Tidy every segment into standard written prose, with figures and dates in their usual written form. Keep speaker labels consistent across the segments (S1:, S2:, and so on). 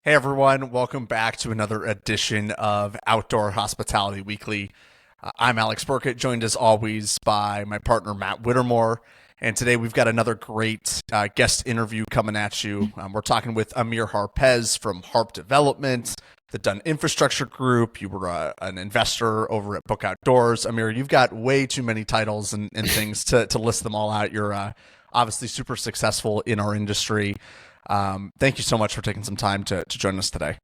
S1: Hey everyone, welcome back to another edition of Outdoor Hospitality Weekly. I'm Alex Burkett, joined as always by my partner Matt Whittemore. And today we've got another great guest interview coming at you. We're talking with Amir Harpaz from Harp Development, the Dunn Infrastructure Group. You were an investor over at BookOutdoors. Amir, you've got way too many titles and things to list them all out. You're obviously super successful in our industry. Thank you so much for taking some time to join us today.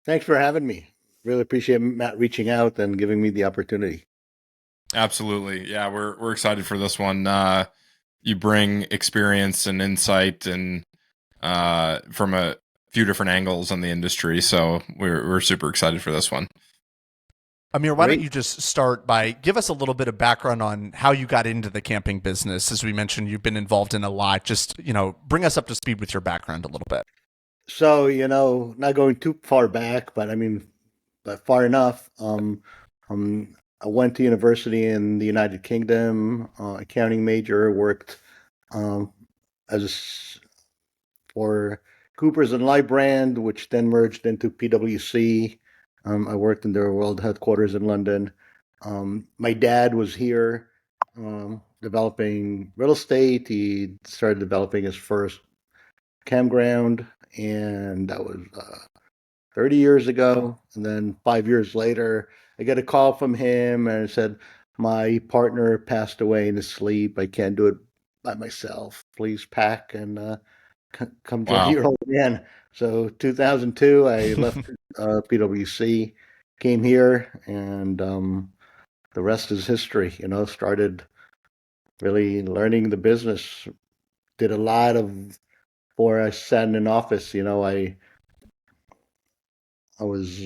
S2: Thanks for having me. Really appreciate Matt reaching out and giving me the opportunity.
S3: Absolutely. Yeah, we're excited for this one. You bring experience and insight and from a few different angles on the industry, so we're super excited for this one.
S1: Amir, why don't
S2: Great.
S1: you just start by give us a little bit of background on how you got into the camping business? As we mentioned, you've been involved in a lot. Just, bring us up to speed with your background a little bit.
S2: So, not going too far back, but far enough. I went to university in the United Kingdom, accounting major, worked um, as for Coopers and Lybrand, which then merged into PwC. I worked in their world headquarters in London. My dad was here developing real estate. He started developing his first campground, and that was 30 years ago. And then 5 years later, I get a call from him and it said, my partner passed away in his sleep. I can't do it by myself. Please pack and come join
S3: Wow.
S2: your old man. So 2002, I left PwC, came here, and the rest is history. Started really learning the business. Did a lot of before I sat in an office. I was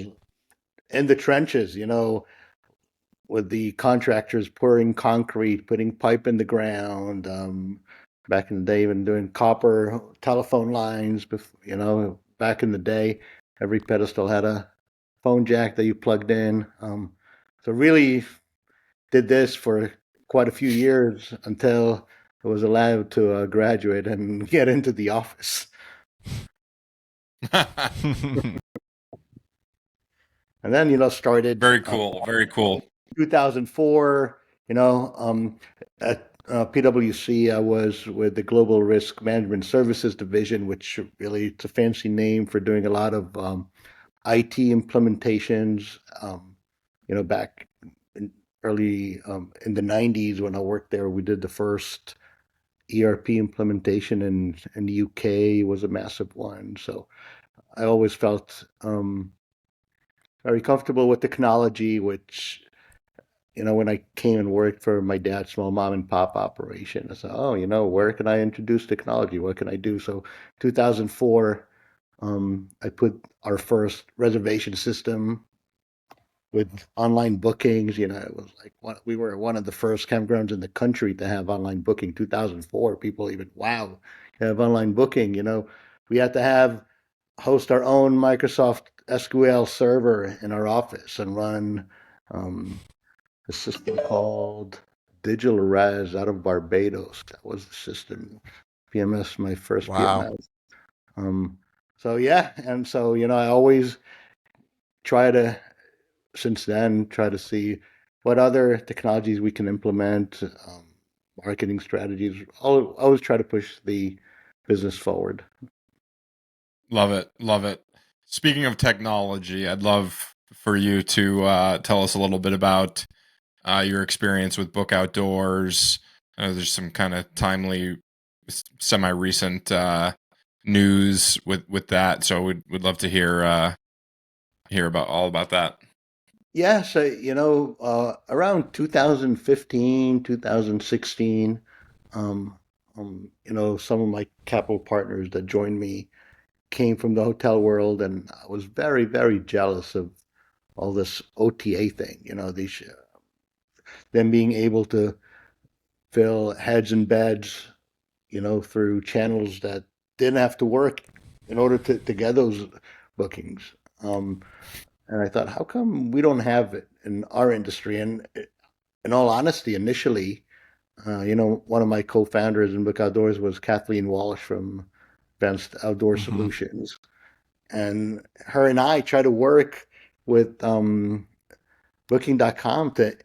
S2: in the trenches. With the contractors pouring concrete, putting pipe in the ground. Back in the day, even doing copper telephone lines. Back in the day, every pedestal had a phone jack that you plugged in. So really did this for quite a few years until I was allowed to graduate and get into the office. And then, started
S3: Very cool. Very cool.
S2: 2004, at PwC, I was with the Global Risk Management Services Division, which really it's a fancy name for doing a lot of IT implementations. Back in early in the 90s when I worked there, we did the first ERP implementation in the UK. Was a massive one. So I always felt very comfortable with technology, which when I came and worked for my dad's small mom and pop operation, I said, oh, where can I introduce technology? What can I do? So 2004, I put our first reservation system with online bookings. It was like we were one of the first campgrounds in the country to have online booking. 2004, people even, wow, you have online booking. We had to host our own Microsoft SQL server in our office and run um, a system called Digital Res out of Barbados. That was the system. PMS, my first
S1: Wow.
S2: PMS. Um, so yeah, and so I always try to, since then, try to see what other technologies we can implement, marketing strategies. Always try to push the business forward.
S3: Love it. Love it. Speaking of technology, I'd love for you to tell us a little bit about your experience with Book Outdoors. There's some kind of timely, semi-recent news with that, so we'd love to hear about all about that.
S2: Yeah, so around 2015, 2016, um, some of my capital partners that joined me came from the hotel world, and I was very, very jealous of all this OTA thing. These them being able to fill heads and beds, through channels that didn't have to work in order to get those bookings. Um, and I thought, how come we don't have it in our industry? And in all honesty, initially, one of my co-founders in Book Outdoors was Kathleen Walsh from Advanced Outdoor
S1: Hmm.
S2: Solutions. and her and I tried to work with Booking.com to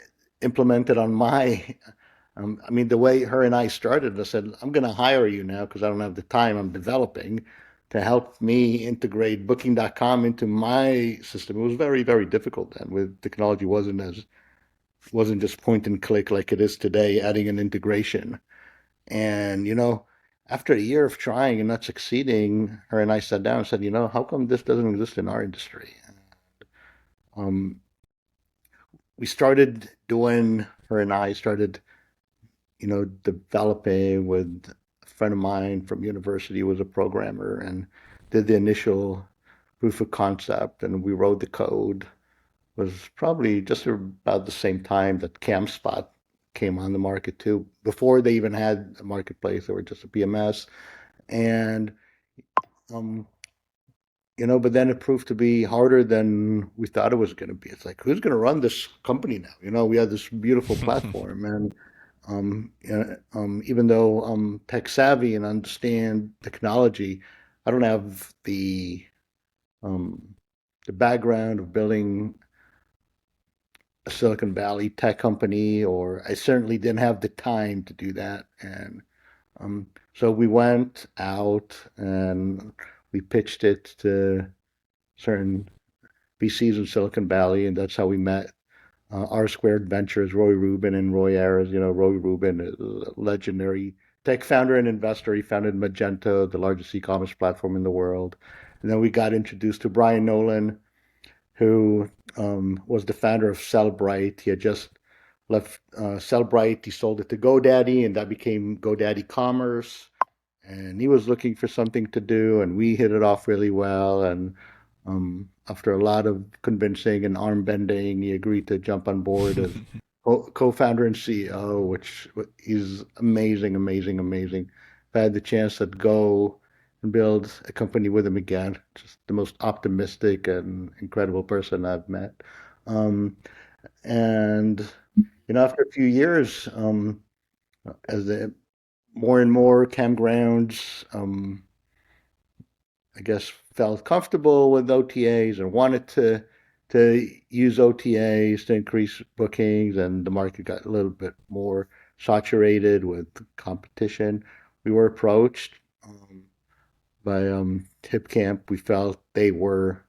S2: implement it on my. I mean, the way her and I started, I said, I'm going to hire you now because I don't have the time. I'm developing to help me integrate Booking.com into my system. It was very, very difficult then. With technology wasn't just point and click like it is today, adding an integration. And after a year of trying and not succeeding, her and I sat down and said, how come this doesn't exist in our industry? Um, we started doing. Her and I started developing with a friend of mine from university who was a programmer and did the initial proof of concept and we wrote the code. It was probably just about the same time that CamSpot came on the market too. Before they even had a marketplace, they were just a PMS. And um, but then it proved to be harder than we thought it was going to be. It's like, who's going to run this company now? We had this beautiful platform, and even though I'm tech savvy and understand technology, I don't have um, the background of building a Silicon Valley tech company, or I certainly didn't have the time to do that. And so we went out and we pitched it to certain VCs in Silicon Valley, and that's how we met. R Squared Ventures, Roy Rubin and Roy Ayers. Roy Rubin is a legendary tech founder and investor. He founded Magento, the largest e-commerce platform in the world. And then we got introduced to Brian Nolan, who was the founder of Sellbrite. He had just left Sellbrite. He sold it to GoDaddy, and that became GoDaddy Commerce. And he was looking for something to do, and we hit it off really well. And after a lot of convincing and arm bending, he agreed to jump on board as co-founder and CEO, which is amazing, amazing, amazing. If I had the chance to go and build a company with him again, just the most optimistic and incredible person I've met. Um, and after a few years, as the more and more campgrounds, I guess, felt comfortable with OTAs or wanted to use OTAs to increase bookings, and the market got a little bit more saturated with competition. We were approached by Hipcamp. We felt they were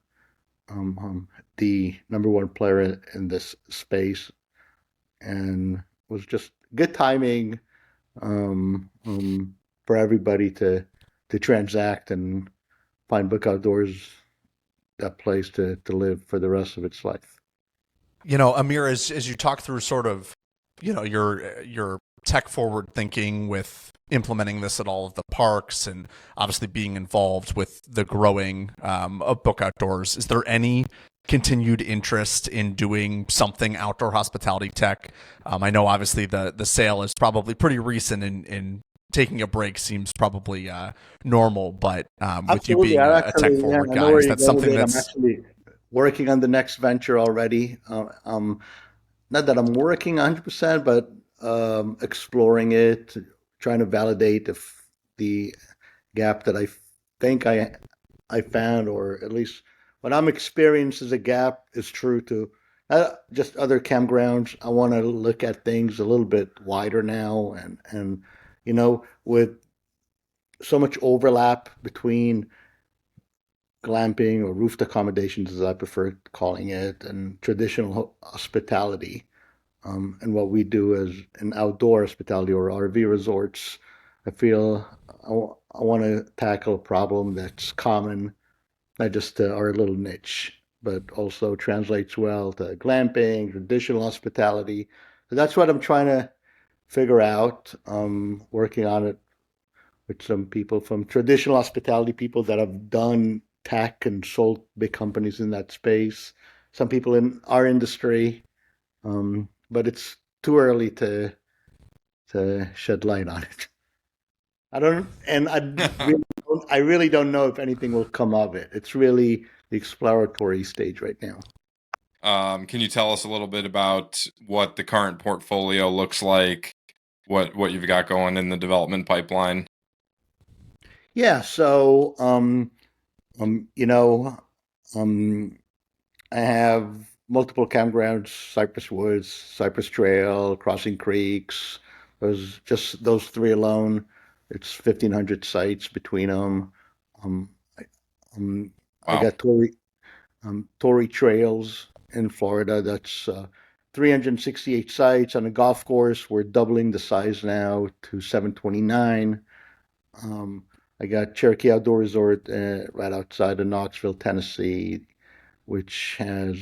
S2: the number one player in this space, and it was just good timing for everybody to transact and find Book Outdoors that place to live for the rest of its life.
S1: Amir, as you talk through sort of, your tech forward thinking with implementing this at all of the parks and obviously being involved with the growing of Book Outdoors, is there any continued interest in doing something outdoor hospitality tech? I know obviously the sale is probably pretty recent in taking a break seems probably normal, but with you
S2: Absolutely.
S1: being
S2: I
S1: a tech
S2: actually, yeah,
S1: forward
S2: I know
S1: guy,
S2: where
S1: is
S2: you're
S1: that
S2: going with
S1: something
S2: it. I'm
S1: that's
S2: actually working on the next venture already. Not that I'm working 100%, but exploring it, trying to validate if the gap that I think I found, or at least what I'm experiencing as a gap, is true to just other campgrounds. I want to look at things a little bit wider now, and with so much overlap between glamping or roofed accommodations, as I prefer calling it, and traditional hospitality. And what we do as an outdoor hospitality or RV resorts, I feel I want to tackle a problem that's common, not just to our little niche, but also translates well to glamping, traditional hospitality. So that's what I'm trying to figure out. Working on it with some people from traditional hospitality, people that have done tech and sold big companies in that space, some people in our industry, but it's too early to shed light on it. I don't, and I really don't know if anything will come of it. It's really the exploratory stage right now.
S3: Can you tell us a little bit about what the current portfolio looks like, what you've got going in the development pipeline?
S2: Yeah, so You know, um, I have multiple campgrounds: Cypress Woods, Cypress Trail, Crossing Creeks. Those three alone. It's 1,500 sites between them. Um, I, I
S3: Wow.
S2: got Torrey Trails in Florida. That's 368 sites on a golf course. We're doubling the size now to 729. Um, I got Cherokee Outdoor Resort right outside of Knoxville, Tennessee, which has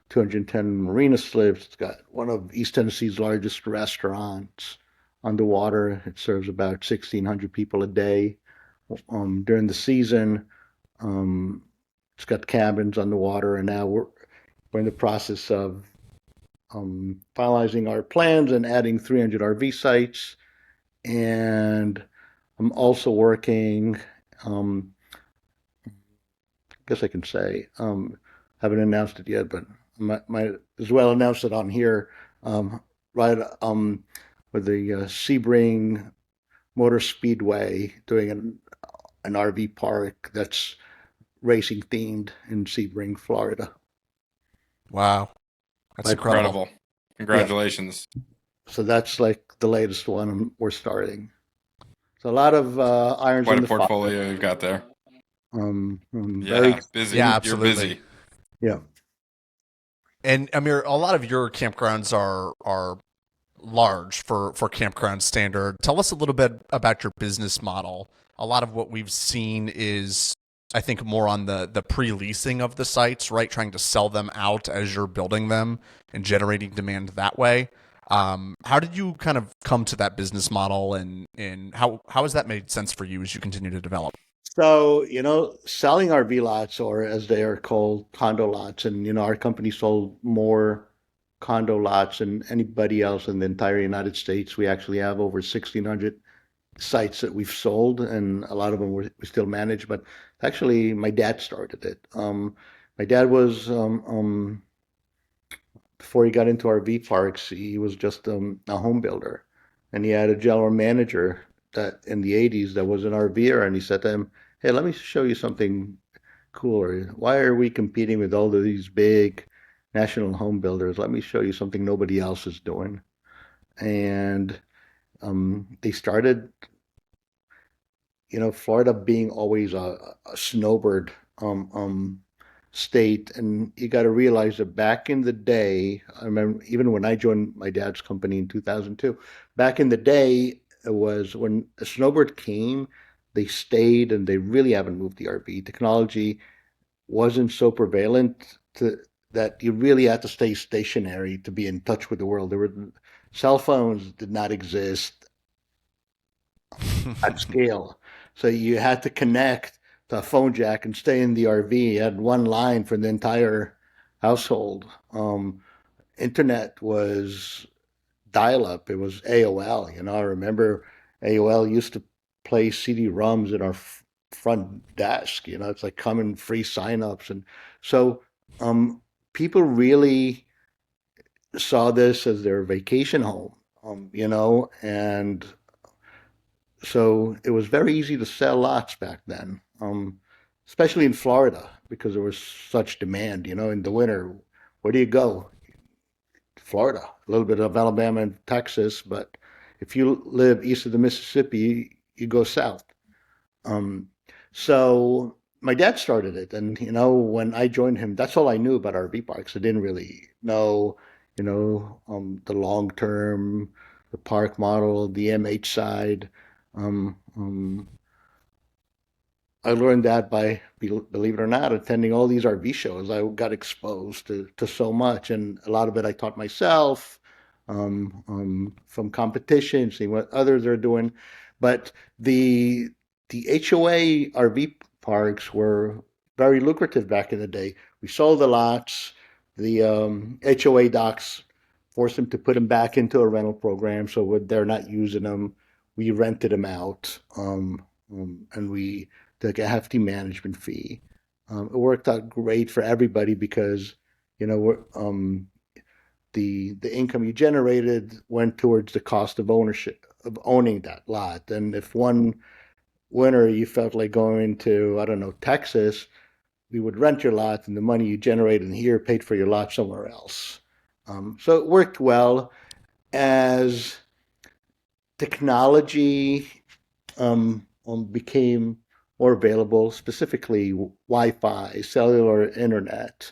S2: 210 marina slips. It's got one of East Tennessee's largest restaurants on the water. It serves about 1,600 people a day during the season. Um, it's got cabins on the water, and now we're in the process of finalizing our plans and adding 300 RV sites. And I'm also working. Um, I guess I can say. Haven't announced it yet, but might as well announce it on here. Um, right with the Sebring Motor Speedway doing an RV park that's racing themed in Sebring, Florida.
S1: Wow, that's
S2: But
S1: incredible.
S3: Incredible.
S2: yeah,
S3: Congratulations.
S2: so that's like the latest one we're starting. So a lot of irons
S3: Quite
S2: in
S3: a
S2: the fire.
S3: portfolio you've got there.
S2: I'm very,
S3: Yeah, busy.
S1: Yeah,
S3: You're
S1: absolutely.
S3: busy.
S2: yeah.
S1: And Amir, a lot of your campgrounds are large for campground standard. Tell us a little bit about your business model. A lot of what we've seen is, I think, more on the pre-leasing of the sites, right? Trying to sell them out as you're building them and generating demand that way. How did you kind of come to that business model, and how has that made sense for you as you continue to develop?
S2: So, selling RV lots, or as they are called, condo lots, and, our company sold more condo lots than anybody else in the entire United States. We actually have over 1,600 sites that we've sold, and a lot of them we still manage, but actually my dad started it. My dad was, before he got into RV parks, he was just a home builder, and he had a general manager that in the '80s that was an RVer, and he said to him, "Hey, let me show you something cooler. Why are we competing with all of these big national home builders? Let me show you something nobody else is doing." And they started, Florida being always a snowbird state, and you got to realize that back in the day, I remember even when I joined my dad's company in 2002, back in the day, it was when a snowbird came, they stayed, and they really haven't moved. The RV technology wasn't so prevalent that you really had to stay stationary to be in touch with the world. There were cell phones did not exist at scale. So you had to connect to a phone jack and stay in the RV. You had one line for the entire household. Internet was dial up. It was AOL. I remember AOL used to play CD-ROMs in our front desk. It's like common free signups. And so people really saw this as their vacation home, and so it was very easy to sell lots back then, especially in Florida because there was such demand. In the winter, where do you go? Florida, a little bit of Alabama and Texas, but if you live east of the Mississippi, you go south. Um, so my dad started it, and when I joined him, that's all I knew about RV parks. I didn't really know, the long term, the park model, the MH side. Um, um, I learned that by, believe it or not, attending all these RV shows. I got exposed to so much, and a lot of it I taught myself from competition, seeing what others are doing. But the the HOA RV parks were very lucrative back in the day. We sold the lots. The HOA docs forced them to put them back into a rental program, so when they're not using them, we rented them out, and we like a hefty management fee. It worked out great for everybody because, the income you generated went towards the cost of ownership of owning that lot. And if winter you felt like going to, I don't know, Texas, we would rent your lot and the money you generated here paid for your lot somewhere else. So it worked well. As technology became more available, specifically Wi-Fi, cellular internet,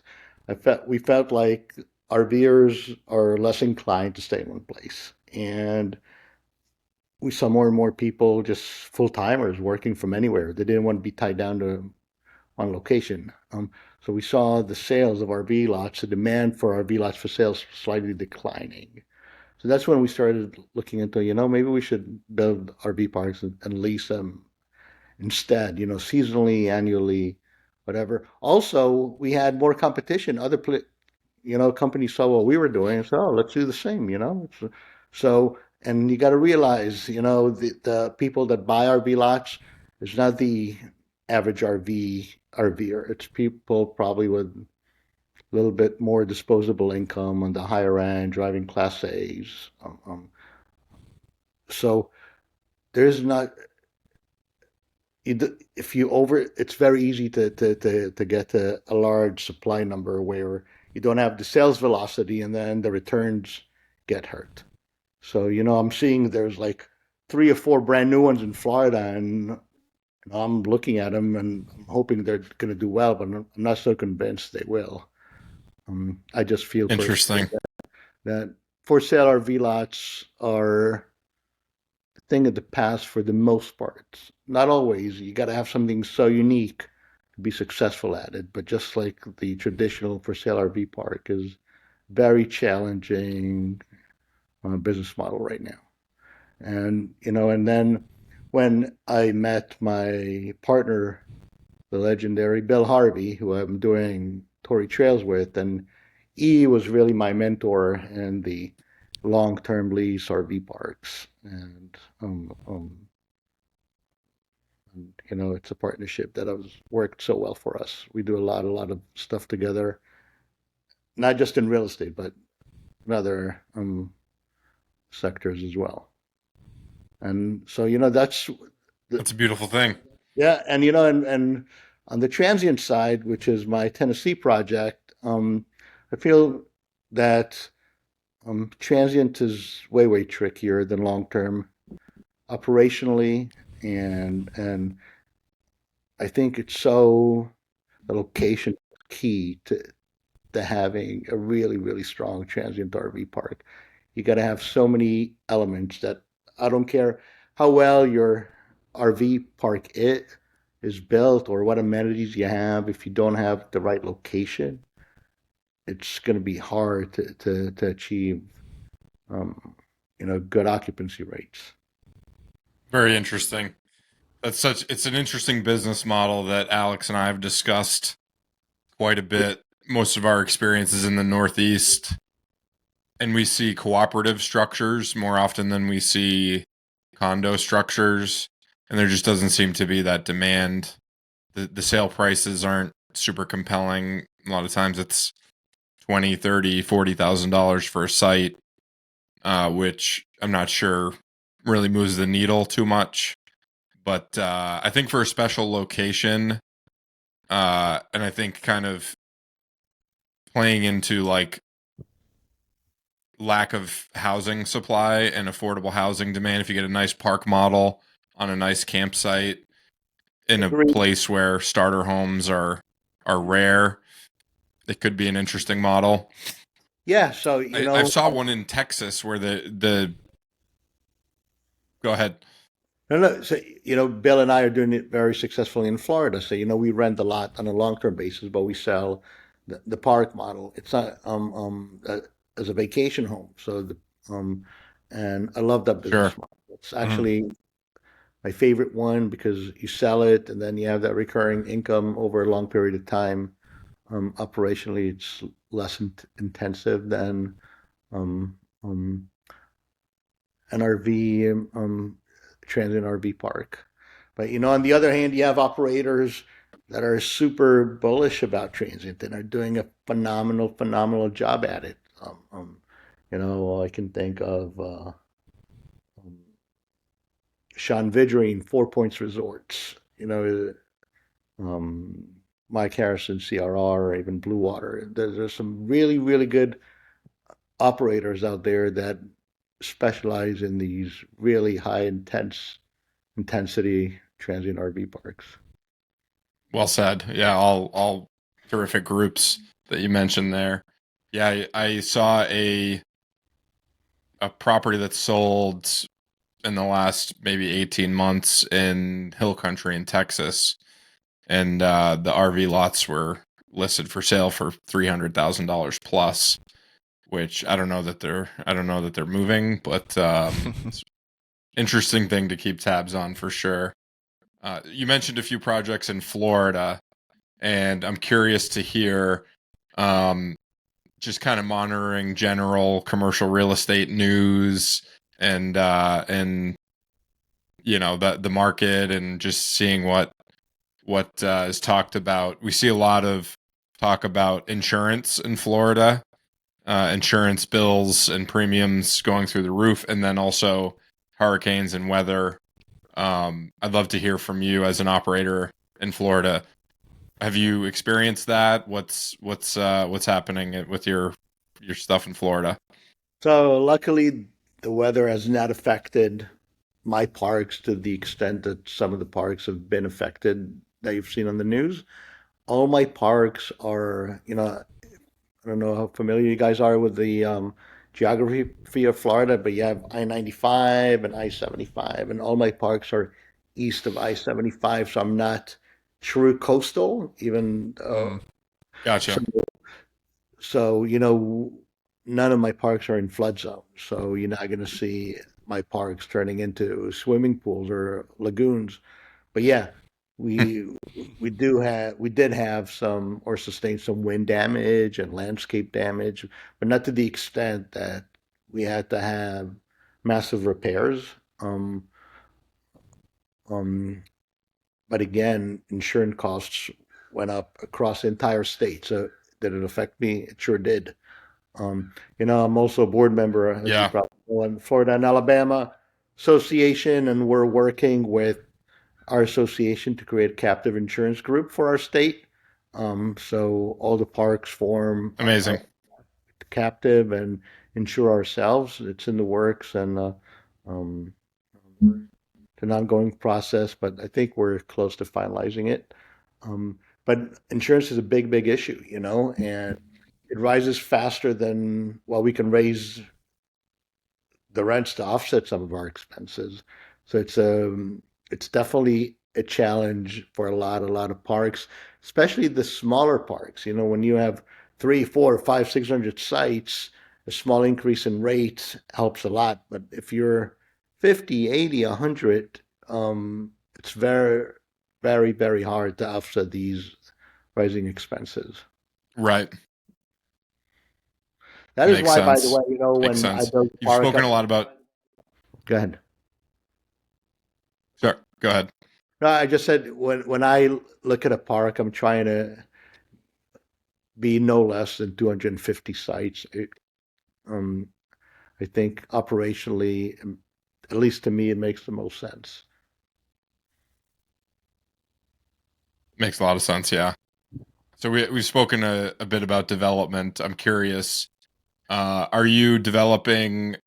S2: we felt like RVers are less inclined to stay in one place. And we saw more and more people, just full timers, working from anywhere. They didn't want to be tied down to one location. So we saw the sales of RV lots, the demand for RV lots for sales slightly declining. So that's when we started looking into, maybe we should build RV parks and lease them instead, seasonally, annually, whatever. Also, we had more competition. Companies saw what we were doing and said, oh, let's do the same. So, and you got to realize, the people that buy RV lots is not the average RVer. It's people probably with a little bit more disposable income on the higher end, driving Class A's. So there's not, if you it's very easy to get a large supply number where you don't have the sales velocity and then the returns get hurt. So, I'm seeing there's like 3 or 4 brand new ones in Florida, and I'm looking at them and I'm hoping they're going to do well, but I'm not so convinced they will. I just feel personally
S3: Interesting.
S2: that for sale RV lots are a thing of the past for the most part. Not always. You got to have something so unique to be successful at it. But just like the traditional for sale RV park is very challenging business model right now. And then when I met my partner, the legendary Bill Harvey, who I'm doing Tory Trails with, and he was really my mentor in the long-term lease RV parks. And it's a partnership that has worked so well for us. We do a lot of stuff together, not just in real estate, but in other sectors as well. And so, that's
S3: That's a beautiful thing.
S2: yeah, and on the transient side, which is my Tennessee project, I feel that transient is way trickier than long term operationally, and I think the location is key to having a really strong transient RV park. You got to have so many elements that I don't care how well your RV park is built or what amenities you have. If you don't have the right location, it's going to be hard to achieve, good occupancy rates.
S3: Very interesting. It's an interesting business model that Alex and I have discussed quite a bit. Most of our experiences in the Northeast, and we see cooperative structures more often than we see condo structures, and there just doesn't seem to be that demand. The sale prices aren't super compelling. A lot of times it's 20, 30, $40,000 for a site, which I'm not sure really moves the needle too much. But I think for a special location, and I think kind of playing into like lack of housing supply and affordable housing demand, if you get a nice park model on a nice campsite in a
S2: Agreed.
S3: place where starter homes are rare, it could be an interesting model.
S2: Yeah, so
S3: I saw one in Texas where the go ahead.
S2: no. So Bill and I are doing it very successfully in Florida. So we rent a lot on a long-term basis, but we sell the park model. It's not as a vacation home. And I love that
S3: Sure.
S2: business model. It's
S3: Mhm.
S2: actually my favorite one because you sell it and then you have that recurring income over a long period of time. Operationally, it's less intensive than um, um, an RV, transient RV park. But on the other hand, you have operators that are super bullish about transient and are doing a phenomenal job at it. I can think of um, Sean Vidrine, Four Points Resorts, um, Mike Harrison, CRR, or even Blue Water. There's some really, really good operators out there that specialize in these really high intensity transient RV parks.
S3: Well said. Yeah, all terrific groups that you mentioned there. Yeah, I saw a property that sold in the last maybe 18 months in Hill Country in Texas, and the RV lots were listed for sale for $300,000 plus. Which I don't know that they're moving, but it's interesting thing to keep tabs on for sure. You mentioned a few projects in Florida, and I'm curious to hear um, just kind of monitoring general commercial real estate news and the market and just seeing what is talked about. We see a lot of talk about insurance in Florida, insurance bills and premiums going through the roof, and then also hurricanes and weather. I'd love to hear from you as an operator in Florida. Have you experienced that? What's happening with your stuff in Florida?
S2: So luckily, the weather has not affected my parks to the extent that some of the parks have been affected that you've seen on the news. All my parks are, I don't know how familiar you guys are with the geography of Florida, but you have I-95 and I-75, and all my parks are east of I-75, so I'm not true coastal, even
S1: Mm,
S2: so,
S3: Gotcha.
S2: so none of my parks are in flood zones, so you're not going to see my parks turning into swimming pools or lagoons. But yeah, we we did have some or sustained some wind damage and landscape damage, but not to the extent that we had to have massive repairs. Um, um, but again, insurance costs went up across the entire state. So did it affect me? It sure did. I'm also a board member, as you
S3: Yeah,
S2: probably know, in Florida and Alabama Association, and we're working with our association to create a captive insurance group for our state. So all the parks form
S3: amazing.
S2: our captive and insure ourselves. It's in the works and um, it's an ongoing process, but I think we're close to finalizing it. Um, but insurance is a big, big issue, and it rises faster than well, we can raise the rents to offset some of our expenses. So it's definitely a challenge for a lot of parks, especially the smaller parks. When you have three, four, five, 600 sites, a small increase in rates helps a lot. But if you're 50, 80, 100, it's very, very, very hard to offset these rising expenses.
S3: Right.
S2: That is
S3: Makes
S2: why, by the
S3: sense.
S2: way,
S3: Makes
S2: when I
S3: sense.
S2: built a
S3: You've
S2: park
S3: spoken
S2: up,
S3: a lot about.
S2: go ahead.
S3: Sure. Go ahead.
S2: No, I just said when I look at a park, I'm trying to be no less than 250 sites. Um, I think operationally, at least to me, it makes the most sense.
S3: Makes a lot of sense. Yeah. So we've spoken a bit about development. I'm curious. Are you developing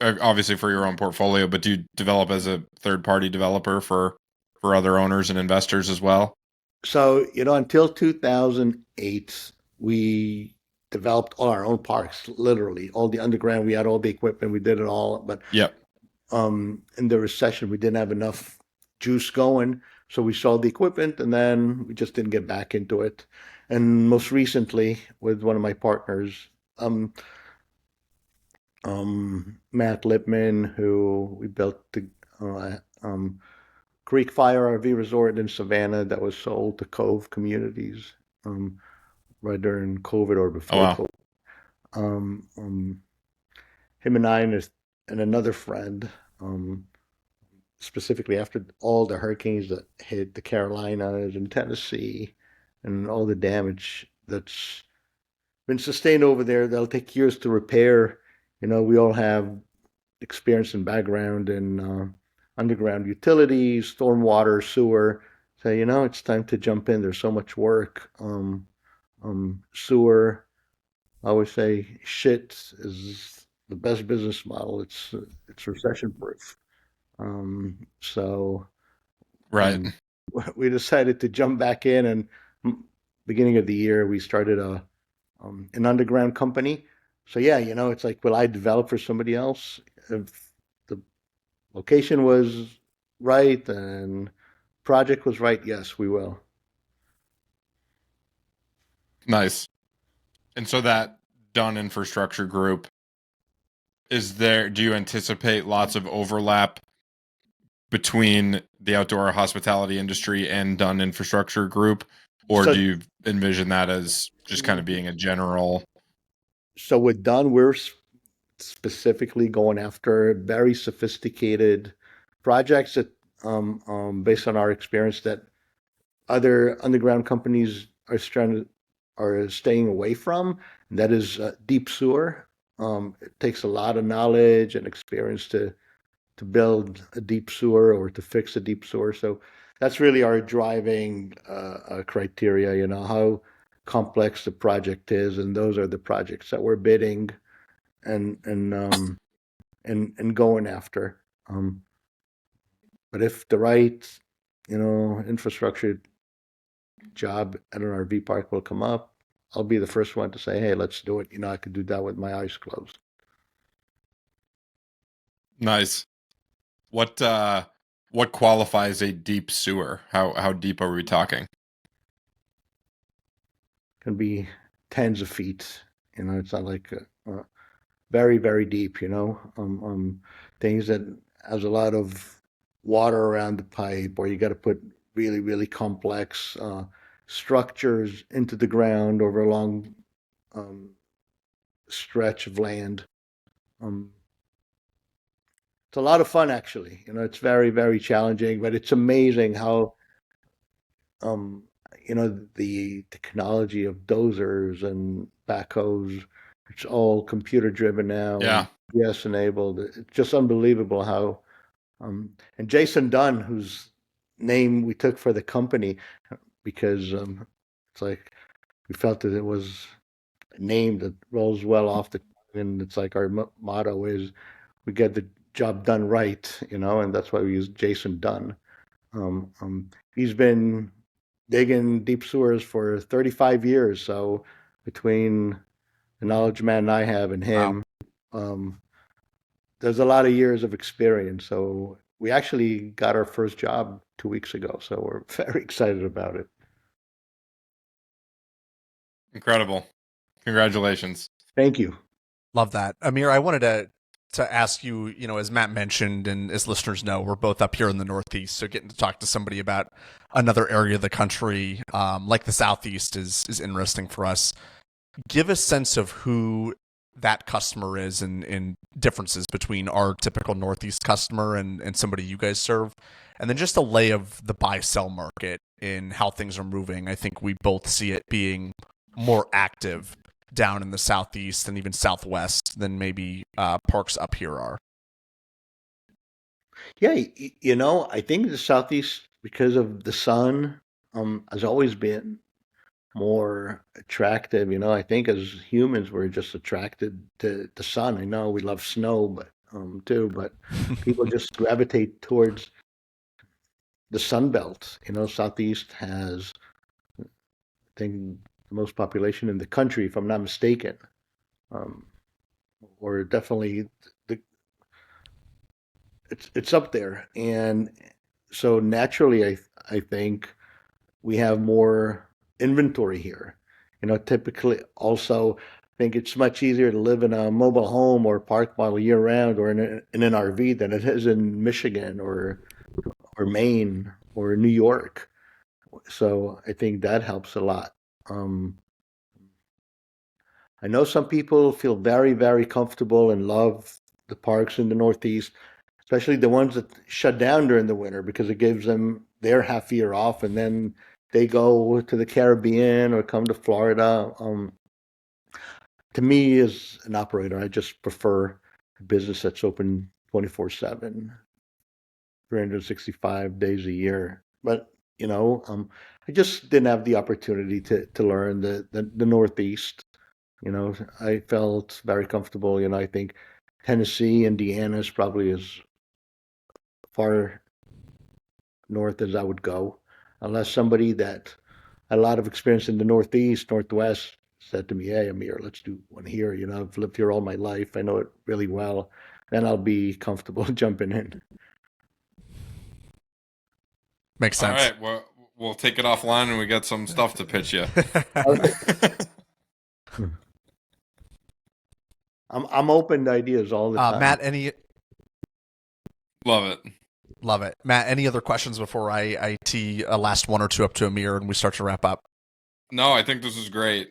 S3: obviously for your own portfolio, but do you develop as a third party developer for other owners and investors as well?
S2: So, until 2008, we developed all our own parks, literally all the underground. We had all the equipment, we did it all. But
S3: Yep.
S2: in the recession, we didn't have enough juice going. So we sold the equipment and then we just didn't get back into it. And most recently, with one of my partners, um, Matt Lipman, who we built the Creek Fire RV Resort in Savannah that was sold to Cove Communities um, right during COVID or
S3: Oh
S2: before
S3: wow.
S2: COVID. Him and I and another friend, um, specifically after all the hurricanes that hit the Carolinas and Tennessee and all the damage that's been sustained over there, they'll take years to repair. We all have experience and background in underground utilities, stormwater, sewer. Say, it's time to jump in. There's so much work. Sewer. I always say shit is the best business model. It's recession proof. So
S3: Right.
S2: um, we decided to jump back in, and beginning of the year we started an underground company. So yeah, it's like, will I develop for somebody else? If the location was right and project was right, yes, we will.
S3: Nice. And so that Dunn Infrastructure group, do you anticipate lots of overlap between the outdoor hospitality industry and Dunn Infrastructure group? Or do
S2: So
S3: you envision that as just kind of being a general?
S2: so with Dunn, we're specifically going after very sophisticated projects that, based on our experience, that other underground companies are staying away from. And that is deep sewer. It takes a lot of knowledge and experience to build a deep sewer or to fix a deep sewer. So that's really our driving criteria. How complex the project is, and those are the projects that we're bidding and and um, and going after. Um, but if the right, infrastructure job at an RV park will come up, I'll be the first one to say, "Hey, let's do it." I could do that with my eyes closed.
S3: Nice. What qualifies a deep sewer? How deep are we talking?
S2: Can be tens of feet. It's not like very, very deep. Things that has a lot of water around the pipe, or you got to put really, really complex structures into the ground over a long um, stretch of land. Um, it's a lot of fun, actually. It's very, very challenging, but it's amazing how, um, the technology of dozers and backhoes, it's all computer driven now and
S3: Yeah.
S2: GPS enabled. It's just unbelievable how, and Jason Dunn, whose name we took for the company, because it's like we felt that it was a name that rolls well off the tongue, and it's like our motto is we get the job done right, and that's why we use Jason Dunn. He's been digging deep sewers for 35 years. So between the knowledge man I have and
S1: Wow.
S2: him, um, there's a lot of years of experience. So we actually got our first job 2 weeks ago. So we're very excited about it.
S3: Incredible. Congratulations.
S2: Thank you.
S1: Love that. Amir, I wanted to ask you, as Matt mentioned and as listeners know, we're both up here in the Northeast, so getting to talk to somebody about another area of the country, like the Southeast, is interesting for us. Give a sense of who that customer is and differences between our typical Northeast customer and somebody you guys serve. And then just a lay of the buy-sell market and how things are moving. I think we both see it being more active down in the Southeast and even Southwest than maybe parks up here are.
S2: Yeah, I think the Southeast, because of the sun, has always been more attractive. I think as humans, we're just attracted to the sun. I know we love snow, but too, but people just gravitate towards the sun belt. Southeast has, I think, the most population in the country, if I'm not mistaken. Um, or definitely the it's up there, and so naturally, I think we have more inventory here. Typically, also, I think it's much easier to live in a mobile home or park model year round, or in an RV than it is in Michigan or Maine or New York. So I think that helps a lot. Um, I know some people feel very, very comfortable and love the parks in the Northeast, especially the ones that shut down during the winter because it gives them their half year off, and then they go to the Caribbean or come to Florida. To me, as an operator, I just prefer a business that's open 24/7. 365 days a year. But I just didn't have the opportunity to learn the Northeast. I felt very comfortable. I think Tennessee, Indiana is probably as far north as I would go, unless somebody that had a lot of experience in the Northeast, Northwest said to me, "Hey, Amir, let's do one here. I've lived here all my life. I know it really well. Then I'll be comfortable jumping in."
S1: Makes
S3: All
S1: sense.
S3: right, well, we'll take it offline, and we got some stuff to pitch you.
S2: I'm open to ideas all the time.
S1: Matt,
S3: Love it.
S1: love it. Matt, any other questions before I tee a last one or two up to Amir and we start to wrap up?
S3: No, I think this was great.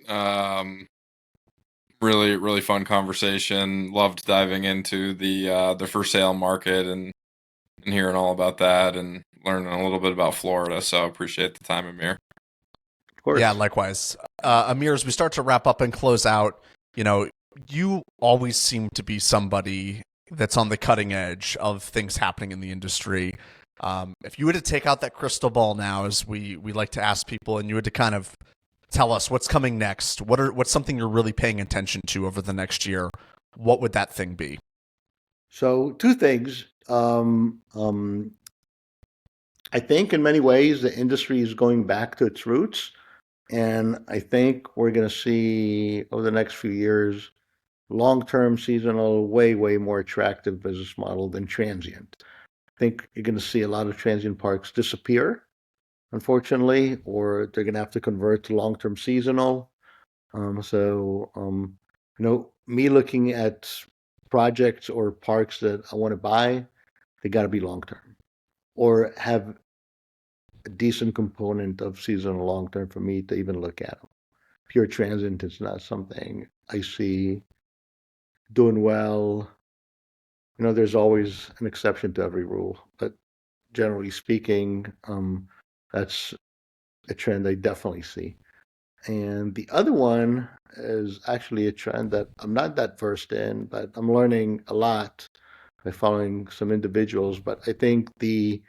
S3: Really, really fun conversation. Loved diving into the for sale market and hearing all about that and learning a little bit about Florida. So appreciate the time, Amir.
S2: Of course.
S1: Yeah, likewise. Amir, as we start to wrap up and close out, you always seem to be somebody that's on the cutting edge of things happening in the industry. If you were to take out that crystal ball now, as we like to ask people, and you had to kind of tell us what's coming next, what's something you're really paying attention to over the next year, what would that thing be?
S2: So two things. I think in many ways the industry is going back to its roots. And I think we're going to see over the next few years long-term seasonal, way, way more attractive business model than transient. I think you're going to see a lot of transient parks disappear, unfortunately, or they're going to have to convert to long-term seasonal. Me looking at projects or parks that I want to buy, they got to be long-term or have a decent component of seasonal long-term for me to even look at them. Pure transient is not something I see doing well. There's always an exception to every rule, but generally speaking, that's a trend I definitely see. And the other one is actually a trend that I'm not that versed in, but I'm learning a lot by following some individuals. But I think the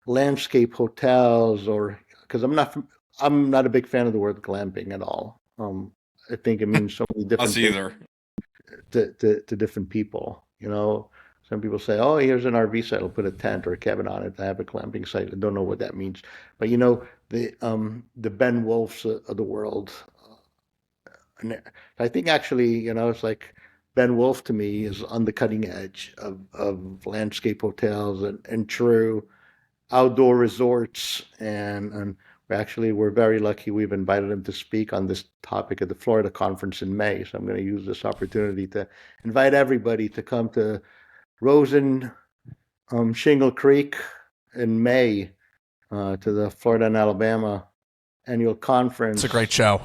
S2: landscape hotels, or because I'm not a big fan of the word glamping at all. I think it means so many different
S3: Us
S2: things
S3: either.
S2: to different people. Some people say, "Oh, here's an RV site. I'll put a tent or a cabin on it. I have a glamping site." I don't know what that means, but the Ben Wolfs of the world. And I think actually, it's like Ben Wolf to me is on the cutting edge of landscape hotels and true outdoor resorts. And we're very lucky. We've invited him to speak on this topic at the Florida conference in May. So I'm going to use this opportunity to invite everybody to come to Rosen Shingle Creek in May to the Florida and Alabama annual conference.
S1: It's a great show.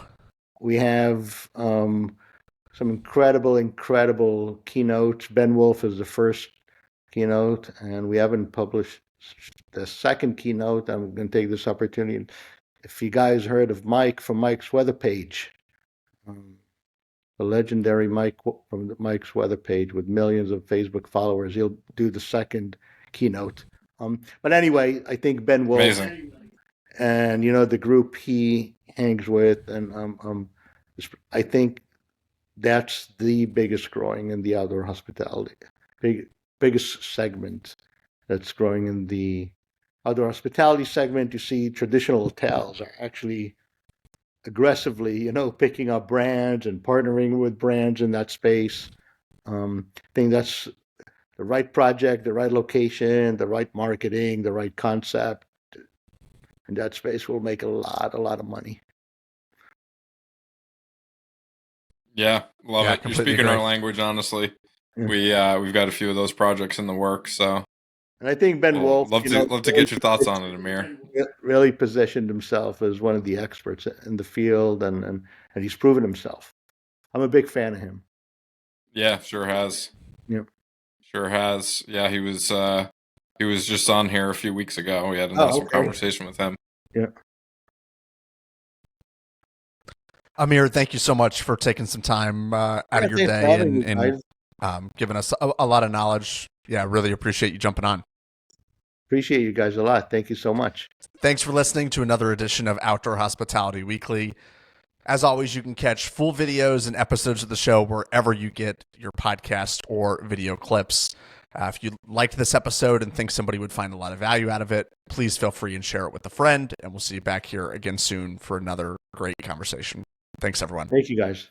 S2: We have some incredible keynotes. Ben Wolf is the first keynote, and we haven't published the second keynote. I'm going to take this opportunity. If you guys heard of Mike from Mike's Weather Page, the legendary Mike from Mike's Weather Page with millions of Facebook followers, he'll do the second keynote. But anyway, I think Ben Wolf
S3: Amazing.
S2: and the group he hangs with, and I think that's the biggest growing in the outdoor hospitality, biggest segment that's growing in the outdoor hospitality segment. You see traditional hotels are actually aggressively, picking up brands and partnering with brands in that space. I think that's the right project, the right location, the right marketing, the right concept. In that space will make a lot of money.
S3: Yeah, love it. You're
S1: completely
S3: speaking
S1: agree.
S3: our language, honestly. Yeah. We've got a few of those projects in the works, so.
S2: And I think Ben Wolf,
S3: love to get your thoughts on it, Amir.
S2: Really positioned himself as one of the experts in the field, and he's proven himself. I'm a big fan of him.
S3: Yeah, sure has.
S2: Yep.
S3: Sure has. Yeah, he was just on here a few weeks ago. We had an awesome conversation with him.
S2: Yeah.
S1: Amir, thank you so much for taking some time out of your day and giving us a lot of knowledge. Yeah, really appreciate you jumping on.
S2: Appreciate you guys a lot. Thank you so much.
S1: Thanks for listening to another edition of Outdoor Hospitality Weekly. As always, you can catch full videos and episodes of the show wherever you get your podcast or video clips. If you liked this episode and think somebody would find a lot of value out of it, please feel free and share it with a friend. And we'll see you back here again soon for another great conversation. Thanks, everyone.
S2: Thank you, guys.